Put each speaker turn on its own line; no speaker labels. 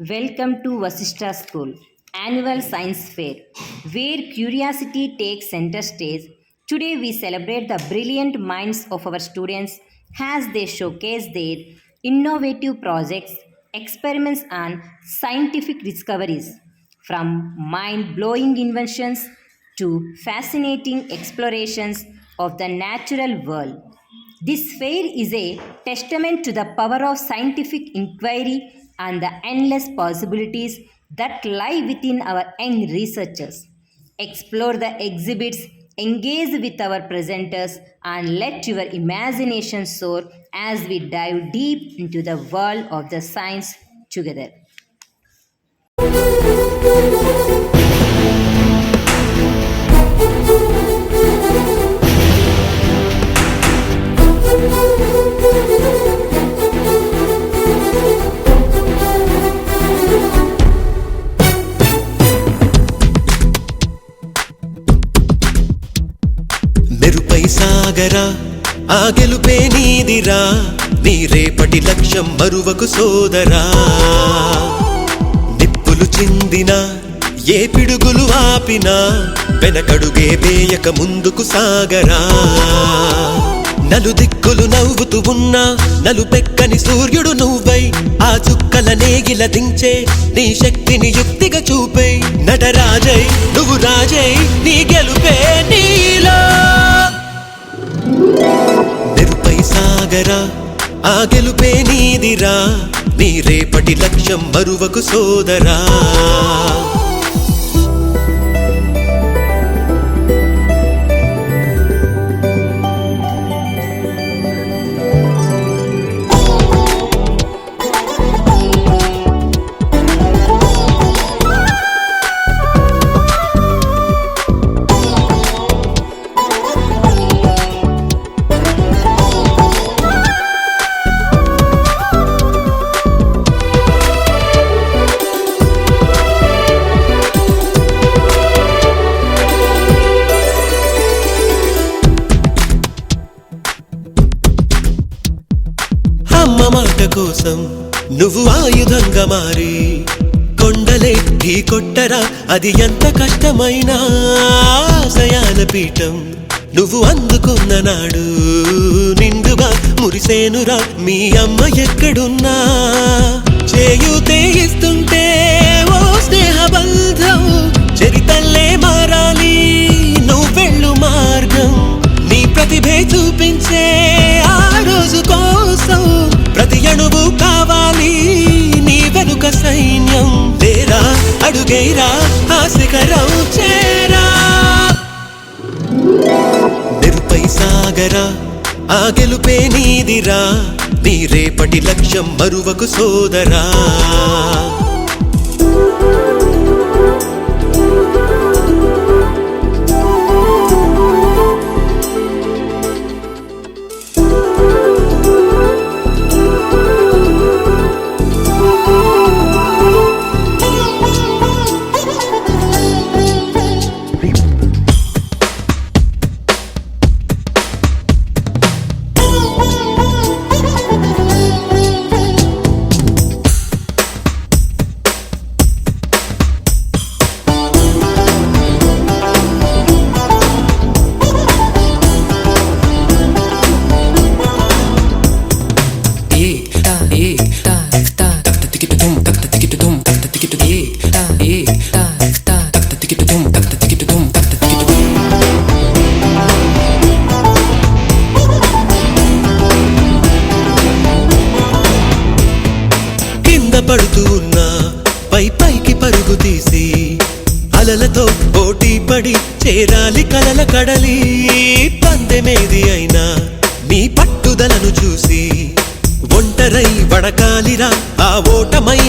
Welcome to Vasishtha School Annual Science Fair, where curiosity takes center stage. Today we celebrate the brilliant minds of our students as they showcase their innovative projects, experiments, and scientific discoveries. From mind-blowing inventions to fascinating explorations of the natural world. This fair is a testament to the power of scientific inquiry and the endless possibilities that lie within our young researchers. Explore the exhibits, engage with our presenters, and let your imagination soar as we dive deep into the world of the science together.
మెరుపై సాగరా ఆ గెలుపే నీదిరా నీ రేపటి లక్ష్యం మరువకు సోదరా నిప్పులు చిందినా ఏ పిడుగులు ఆపినా వెనకడుగే వేయక ముందుకు సాగరా నలుదిక్కులు నవ్వుతూ ఉన్నా నలుపెక్కని సూర్యుడు నువ్వై ఆ చుక్కల నేగిల దించే నీ శక్తిని యుక్తిగా చూపై నటరాజై నువ్వు రాజై నీ గెలుపే నీలో మెరుపై సాగరా ఆ గెలుపే నీదిరా నీ రేపటి లక్ష్యం మరువకు సోదరా అమ్మ మాట కోసం నువ్వు ఆయుధంగా మారి కొండలే ఢీ కొట్టరా అది ఎంత కష్టమైనా ఆశయాల పీఠం నువ్వు అందుకున్న నాడు నిండుగా మురిసేనురా మీ అమ్మ ఎక్కడున్నా చేయూతే ఇస్తుంటే ఓ స్నేహ బంధం చరితల్లే మారాలి నువ్వెళ్ళు మార్గం నీ ప్రతిభే చూపించే ఆ రోజు కోసం ప్రతి అణువు కావాలి నీ వెనుక సైన్యం లేరా అడుగైరా ఆ శిఖరం చేరా మెరుపై సాగరా ఆ గెలుపే నీదిరా నీ రేపటి లక్ష్యం మరువకు సోదరా పడుతూ ఉన్నా పైకి పరుగు తీసి అలలతో పోటీ పడి చేరాలి కలల కడలి పందెమేది అయినా నీ పట్టుదలను చూసి ఒంటరై వడకాలిరా ఆ ఓటమై